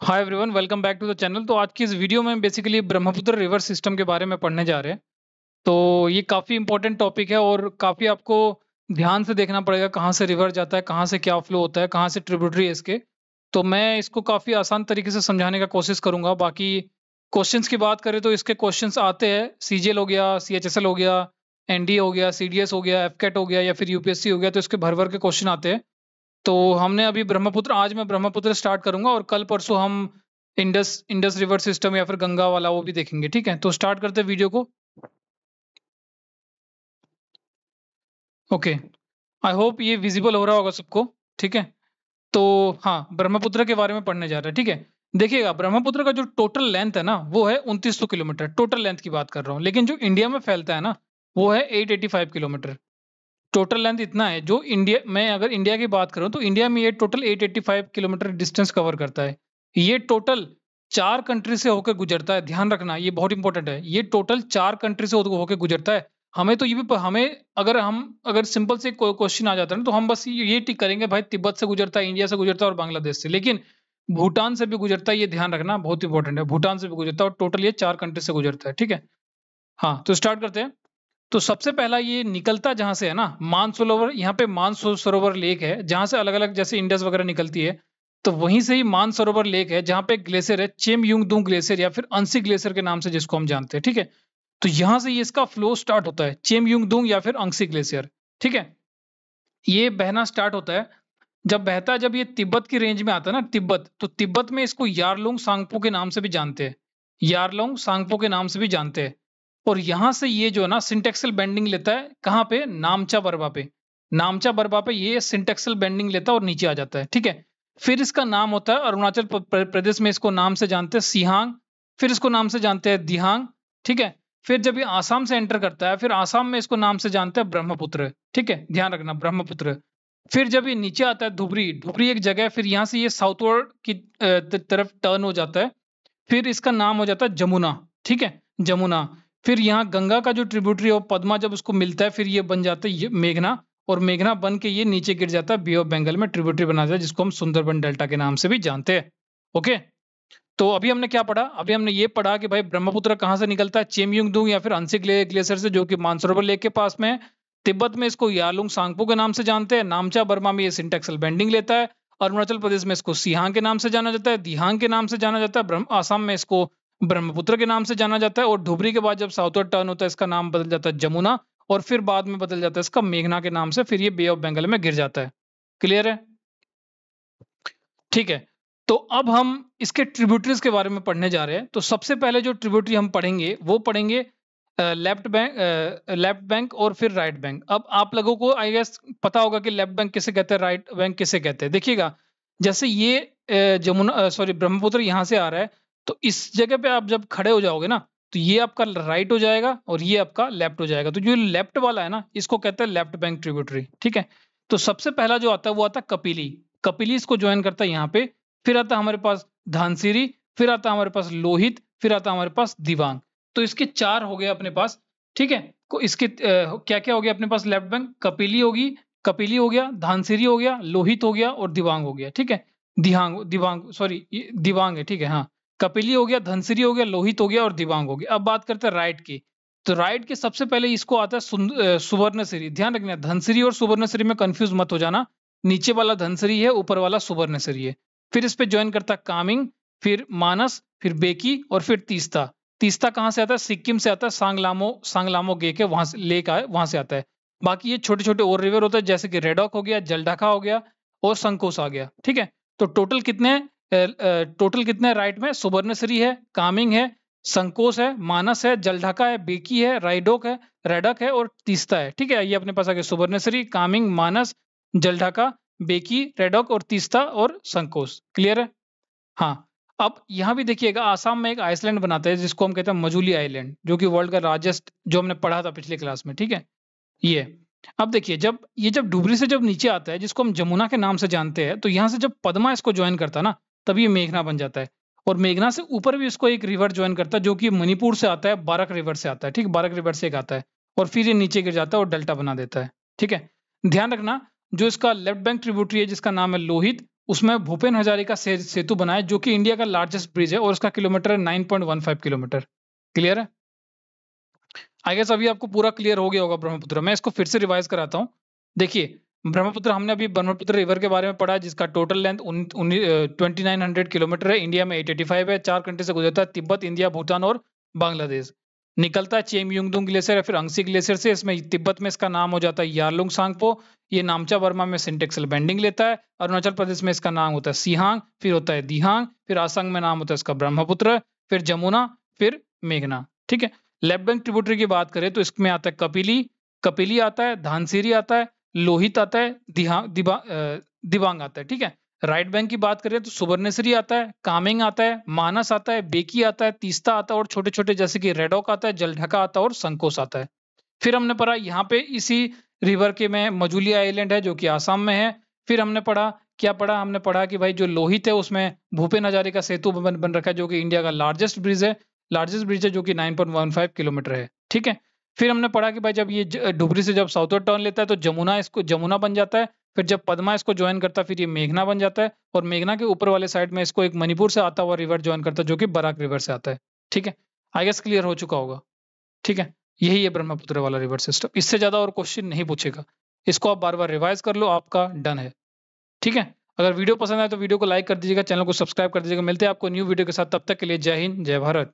Hi everyone, welcome back to the channel. तो आज की इस वीडियो में बेसिकली ब्रह्मपुत्र रिवर सिस्टम के बारे में पढ़ने जा रहे हैं। तो ये काफ़ी इंपॉर्टेंट टॉपिक है और काफ़ी आपको ध्यान से देखना पड़ेगा कहाँ से रिवर जाता है, कहाँ से क्या फ्लो होता है, कहाँ से ट्रिब्यूटरी है इसके। तो मैं इसको काफ़ी आसान तरीके से समझाने का कोशिश करूंगा। बाकी क्वेश्चंस की बात करें तो इसके क्वेश्चंस आते हैं, सीजीएल हो गया, सीएचएसएल हो गया, एनडीए हो गया, सीडीएस हो गया, एफकेट हो गया या फिर यूपीएससी हो गया। तो इसके भर भर के क्वेश्चन आते हैं। तो हमने अभी ब्रह्मपुत्र, आज मैं ब्रह्मपुत्र स्टार्ट करूंगा और कल परसों हम इंडस इंडस रिवर सिस्टम या फिर गंगा वाला वो भी देखेंगे। ठीक है, तो स्टार्ट करते हैं वीडियो को। ओके, आई होप ये विजिबल हो रहा होगा सबको। ठीक है, तो हाँ, ब्रह्मपुत्र के बारे में पढ़ने जा रहे हैं। ठीक है, देखिएगा ब्रह्मपुत्र का जो टोटल लेंथ है ना वो है 2900 किलोमीटर। टोटल लेंथ की बात कर रहा हूँ, लेकिन जो इंडिया में फैलता है ना वो है 885 किलोमीटर। टोटल लेंथ इतना है। जो इंडिया मैं अगर इंडिया की बात करूं तो इंडिया में ये टोटल 885 किलोमीटर डिस्टेंस कवर करता है। ये टोटल 4 कंट्री से होकर गुजरता है। ध्यान रखना, ये बहुत इंपॉर्टेंट है। ये टोटल 4 कंट्री से होकर गुजरता है। हमें तो ये भी हमें अगर सिंपल से क्वेश्चन आ जाता है ना तो हम बस ये टिक करेंगे भाई तिब्बत से गुजरता है, इंडिया से गुजरता है और बांग्लादेश से। लेकिन भूटान से भी गुजरता है, ये ध्यान रखना, बहुत इंपॉर्टेंट है। भूटान से भी गुजरता है और टोटल ये 4 कंट्री से गुजरता है। ठीक है, हाँ, तो स्टार्ट करते हैं। तो सबसे पहला ये निकलता जहां से है ना, मानसरोवर। यहाँ पे मानसरोवर लेक है जहां से अलग अलग जैसे इंडस वगैरह निकलती है। तो वहीं से ही मानसरोवर लेक है जहां पे ग्लेशियर है, चेमयुंगदुंग ग्लेशियर या फिर अंसी ग्लेशियर के नाम से जिसको हम जानते हैं। ठीक है, तो यहां से ये इसका फ्लो स्टार्ट होता है, चेमयुंगदुंग या फिर अंसी ग्लेशियर। ठीक है, ये बहना स्टार्ट होता है। जब बहता है, जब ये तिब्बत की रेंज में आता है ना, तिब्बत, तो तिब्बत में इसको यारलुंग सांगपो के नाम से भी जानते हैं। यारलुंग सांगपो के नाम से भी जानते हैं। और यहां से ये जो है ना सिंटेक्सल बेंडिंग लेता है, कहां पे? नामचा बरवा पे। नामचा बरवा पे ये सिंटेक्सल बेंडिंग लेता है और नीचे आ जाता है। ठीक है, फिर इसका नाम होता है, अरुणाचल प्रदेश में इसको नाम से जानते हैं सिहांग। फिर इसको नाम से जानते हैं दिहांग। ठीक है, फिर जब ये आसाम से एंटर करता है, फिर आसाम में इसको नाम से जानते हैं ब्रह्मपुत्र। ठीक है, ध्यान रखना, ब्रह्मपुत्र। फिर जब ये नीचे आता है धुबरी, धुबरी एक जगह है, फिर यहाँ से ये साउथवर्ड की तरफ टर्न हो जाता है। फिर इसका नाम हो जाता है जमुना। ठीक है, जमुना। फिर यहाँ गंगा का जो ट्रिब्यूटरी है पद्मा, जब उसको मिलता है फिर ये बन जाता है ये मेघना। और मेघना बन के ये नीचे गिर जाता है बे ऑफ बंगाल में, ट्रिब्यूटरी बना जाता है जिसको हम सुंदरबन डेल्टा के नाम से भी जानते हैं। ओके, तो अभी हमने क्या पढ़ा? अभी हमने ये पढ़ा कि भाई ब्रह्मपुत्र कहाँ से निकलता है, चेमयुंगदुंग या फिर अंसी ग्लेशियर से, जो कि मानसरोवर लेक के पास में है। तिब्बत में इसको यारलुंग सांगपो के नाम से जानते हैं। नामचा बर्मा में ये सिंटेक्सल बेंडिंग लेता है। अरुणाचल प्रदेश में इसको सिहांग के नाम से जाना जाता है, दिहांग के नाम से जाना जाता है। आसाम में इसको ब्रह्मपुत्र के नाम से जाना जाता है। और धुबरी के बाद जब साउथवर्ड टर्न होता है इसका नाम बदल जाता है जमुना। और फिर बाद में बदल जाता है इसका मेघना के नाम से, फिर ये बे ऑफ बंगाल में गिर जाता है। क्लियर है? ठीक है, तो अब हम इसके ट्रिब्यूटरीज के बारे में पढ़ने जा रहे हैं। तो सबसे पहले जो ट्रिब्यूटरी हम पढ़ेंगे वो पढ़ेंगे लेफ्ट बैंक और फिर राइट बैंक। अब आप लोगों को आई गेस पता होगा कि लेफ्ट बैंक किसे कहते हैं, राइट बैंक किसे कहते हैं। देखिएगा, जैसे ये जमुना सॉरी ब्रह्मपुत्र यहाँ से आ रहा है, तो इस जगह पे आप जब खड़े हो जाओगे ना तो ये आपका राइट हो जाएगा और ये आपका लेफ्ट हो जाएगा। तो जो लेफ्ट वाला है ना इसको कहते हैं लेफ्ट बैंक ट्रिब्यूटरी। ठीक है, तो सबसे पहला जो आता है वो आता है कपिली। कपिली इसको ज्वाइन करता है यहाँ पे। फिर आता है हमारे पास धानसिरी, फिर आता है हमारे पास लोहित, फिर आता है हमारे पास दिबांग। तो इसके 4 हो गए अपने पास। ठीक है, को इसके क्या क्या हो गया अपने पास? लेफ्ट बैंक कपिली होगी, कपिली हो गया, धानसिरी हो गया, लोहित हो गया और दिबांग हो गया। ठीक है, दिहांग दिबांग सॉरी दिबांग है। ठीक है, हाँ, कपिली हो गया, धनसिरी हो गया, लोहित हो गया और दिबांग हो गया। अब बात करते हैं राइट की। तो राइट के सबसे पहले इसको आता है सुवर्णसिरी। ध्यान रखना, धनसिरी और सुवर्णसिरी में कंफ्यूज मत हो जाना। नीचे वाला धनसिरी है, ऊपर वाला सुवर्णसिरी है। फिर इस पे ज्वाइन करता है कामिंग, फिर मानस, फिर बेकी और फिर तीस्ता। तीस्ता कहाँ से आता है? सिक्किम से आता है, सांगलामो गे के वहां से लेक आए वहां से आता है। बाकी ये छोटे छोटे और रिवर होते हैं जैसे कि रेडॉक हो गया, जलढाका हो गया और संकोस आ गया। ठीक है, तो टोटल कितने राइट में? सुवर्णसिरी है, कामिंग है, संकोस है, मानस है, जलढाका है, बेकी है, राइडोक है, रेडक है और तीस्ता है। ठीक है, ये अपने पास आ गया सुवर्णसिरी, कामिंग, मानस, जलढाका, बेकी, रेडॉक और तीस्ता और संकोस। क्लियर है? हाँ, अब यहाँ भी देखिएगा, आसाम में एक आइसलैंड बनाता है जिसको हम कहते हैं मजूली आइलैंड, जो कि वर्ल्ड का लार्जेस्ट, जो हमने पढ़ा था पिछले क्लास में। ठीक है, ये अब देखिए, जब डुबरी से जब नीचे आता है जिसको हम जमुना के नाम से जानते हैं, तो यहाँ से जब पद्मा इसको ज्वाइन करता है ना तब ये मेघना बन जाता है। और मेघना से ऊपर भी इसको एक रिवर ज्वाइन करता है जो कि मणिपुर से आता है, बारक रिवर से आता है। ठीक, बारक रिवर से एक आता है और फिर ये नीचे गिर जाता है और डेल्टा बना देता है। ठीक है, ध्यान रखना, जो इसका लेफ्ट बैंक ट्रिब्यूटरी है जिसका नाम है लोहित, उसमें भूपेन हजारिका सेतु बना है, जो कि इंडिया का लार्जेस्ट ब्रिज है और उसका किलोमीटर है 9.15 किलोमीटर। क्लियर है? आई गेस अभी आपको पूरा क्लियर हो गया होगा ब्रह्मपुत्र। मैं इसको फिर से रिवाइज कराता हूँ। देखिए, ब्रह्मपुत्र हमने अभी ब्रह्मपुत्र रिवर के बारे में पढ़ा, जिसका टोटल लेंथ 2900 किलोमीटर है। इंडिया में 885 है। 4 कंट्री से गुजरता है, तिब्बत, इंडिया, भूटान और बांग्लादेश। निकलता है चेमयुंगडुंग ग्लेशियर या फिर अंगसी ग्लेशियर से। इसमें तिब्बत में इसका नाम हो जाता है यारलुंग सांगपो। ये नामचा बर्मा में सिंटेक्सल बेंडिंग लेता है। अरुणाचल प्रदेश में इसका नाम होता है सिहांग, फिर होता है दिहांग, फिर आसाम में नाम होता है इसका ब्रह्मपुत्र, फिर जमुना, फिर मेघना। ठीक है। लेफ्ट बैंक ट्रिब्यूटरी की बात करें तो इसमें आता है कपिली, कपिली आता है, धानसिरी आता है, लोहित आता है, दिबांग आता है। ठीक है। राइट बैंक की बात करें तो सुवर्णेश्वरी आता है, कामेंग आता है, मानस आता है, बेकी आता है, तीस्ता आता है और छोटे छोटे जैसे कि रेडॉक आता है, जलढका आता है और संकोस आता है। फिर हमने पढ़ा यहाँ पे इसी रिवर के में मजुली आइलैंड है, जो कि आसाम में है। फिर हमने पढ़ा, क्या पढ़ा, हमने पढ़ा कि भाई जो लोहित है उसमें भूपेन हजारिका सेतु बन रखा है, जो कि इंडिया का लार्जेस्ट ब्रिज है, जो कि 9.15 किलोमीटर है। ठीक है। फिर हमने पढ़ा कि भाई जब ये डुबरी से जब साउथवर्ड टर्न लेता है तो जमुना बन जाता है। फिर जब पद्मा इसको ज्वाइन करता है फिर ये मेघना बन जाता है, और मेघना के ऊपर वाले साइड में इसको एक मणिपुर से आता हुआ रिवर ज्वाइन करता है, जो कि बराक रिवर से आता है। ठीक है। आई गेस क्लियर हो चुका होगा। ठीक है। यही है ब्रह्मपुत्र वाला रिवर सिस्टम। इससे ज्यादा और क्वेश्चन नहीं पूछेगा। इसको आप बार बार रिवाइज कर लो, आपका डन है। ठीक है। अगर वीडियो पसंद आए तो वीडियो को लाइक कर दीजिएगा, चैनल को सब्सक्राइब कर दीजिएगा। मिलते हैं आपको न्यू वीडियो के साथ, तब तक के लिए जय हिंद, जय भारत।